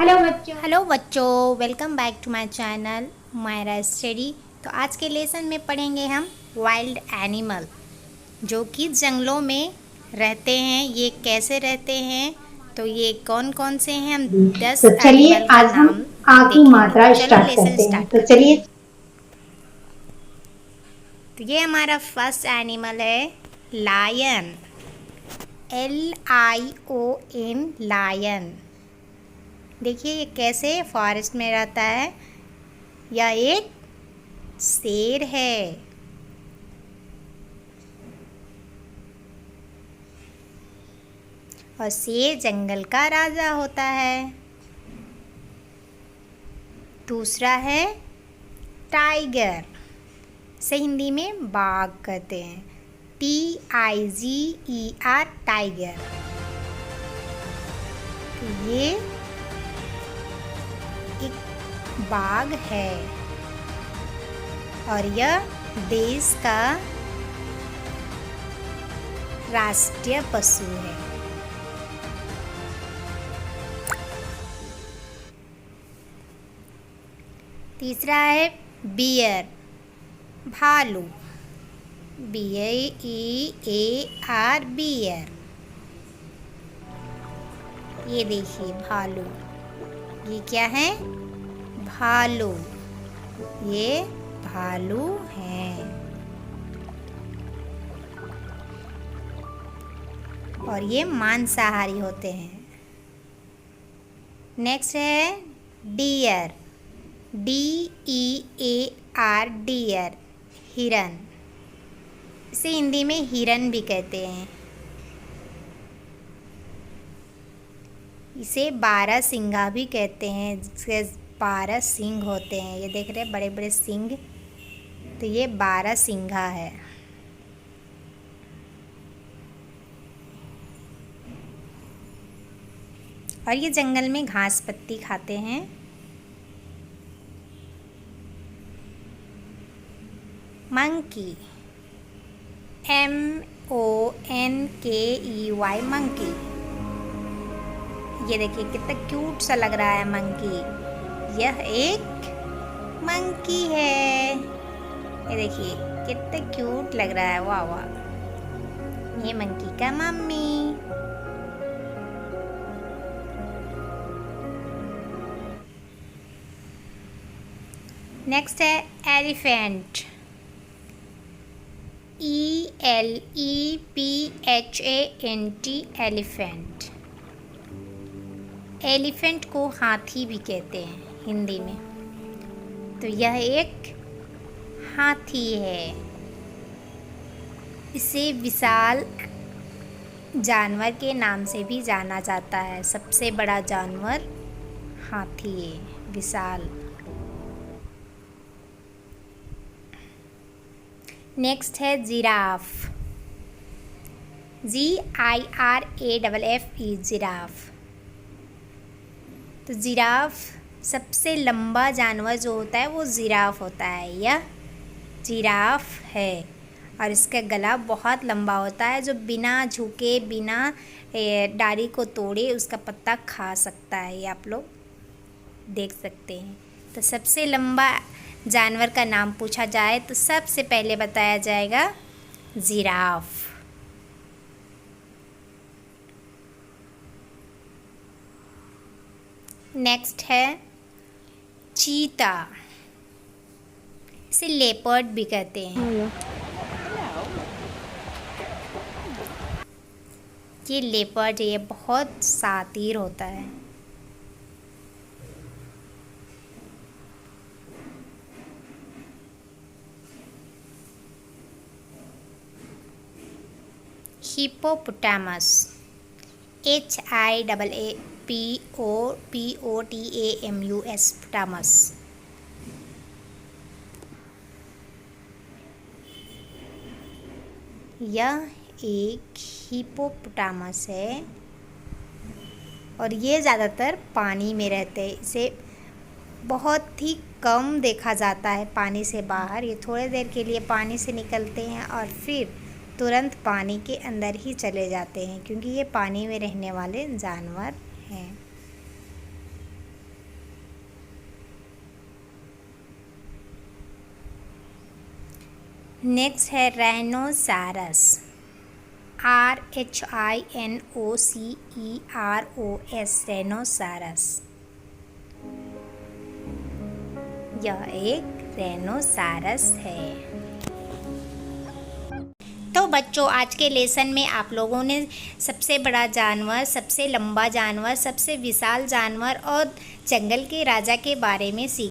Hello बच्चों, welcome back to my channel Myra study. तो आज के लेसन में पढ़ेंगे हम वाइल्ड एनिमल जो कि जंगलों में रहते हैं। ये कैसे रहते हैं, तो ये कौन कौन से हैं, हम 10 तो चलिए एनिमल का आज हम नाम आ की देखेंगे। तो मात्रा चलो स्टार्ट लेसन करते हैं। स्टार्ट तो करते चलिए। हैं। तो ये हमारा फर्स्ट एनिमल है लायन। LION, lion. देखिए ये कैसे फॉरेस्ट में रहता है। यह एक शेर है। और शेर जंगल का राजा होता है। दूसरा है टाइगर, से हिंदी में बाघ कहते हैं। TIGER, tiger. तो ये एक बाघ है और यह देश का राष्ट्रीय पशु है। तीसरा है बियर, भालू। BIEAR, bear. ये देखिए भालू। ये क्या है? भालू। ये भालू हैं और ये मांसाहारी होते हैं। नेक्स्ट है डियर, DEAR, डियर, हिरन। इसे हिंदी में हिरन भी कहते हैं। इसे 12 सिंघा भी कहते हैं, जिसके 12 सींग होते हैं। ये देख रहे हैं बड़े बड़े सींग, तो ये 12 सिंघा है। और ये जंगल में घास पत्ती खाते हैं। Monkey, MONKEY, monkey. ये देखिए कितना क्यूट सा लग रहा है मंकी। यह एक मंकी है। ये देखिए कितना क्यूट लग रहा है। वाह वाह, ये मंकी का मम्मी। नेक्स्ट है एलिफेंट, ELEPHANT, एलिफेंट। एलिफेंट को हाथी भी कहते हैं हिंदी में। तो यह एक हाथी है। इसे विशाल जानवर के नाम से भी जाना जाता है। सबसे बड़ा जानवर हाथी है, विशाल। नेक्स्ट है जिराफ, GIRAFFE, जिराफ। तो जिराफ सबसे लंबा जानवर जो होता है वो जिराफ होता है। यह जिराफ है और इसका गला बहुत लंबा होता है, जो बिना झुके, बिना डाली को तोड़े उसका पत्ता खा सकता है। ये आप लोग देख सकते हैं। तो सबसे लंबा जानवर का नाम पूछा जाए तो सबसे पहले बताया जाएगा जिराफ। नेक्स्ट है चीता, इसे लेपर्ड भी कहते हैं। ये लेपर्ड, ये बहुत शातिर होता है। Hippopotamus, HIAAPOTAMUS, potamus. यह एक हिप्पोपोटामस है और ये ज़्यादातर पानी में रहते हैं। इसे बहुत ही कम देखा जाता है पानी से बाहर। ये थोड़ी देर के लिए पानी से निकलते हैं और फिर तुरंत पानी के अंदर ही चले जाते हैं, क्योंकि ये पानी में रहने वाले जानवर हैं। नेक्स्ट है राइनोसेरस, RHINOCEROS, राइनोसेरस। यह एक राइनोसेरस है। तो बच्चों, आज के लेसन में आप लोगों ने सबसे बड़ा जानवर, सबसे लंबा जानवर, सबसे विशाल जानवर और जंगल के राजा के बारे में सीखा।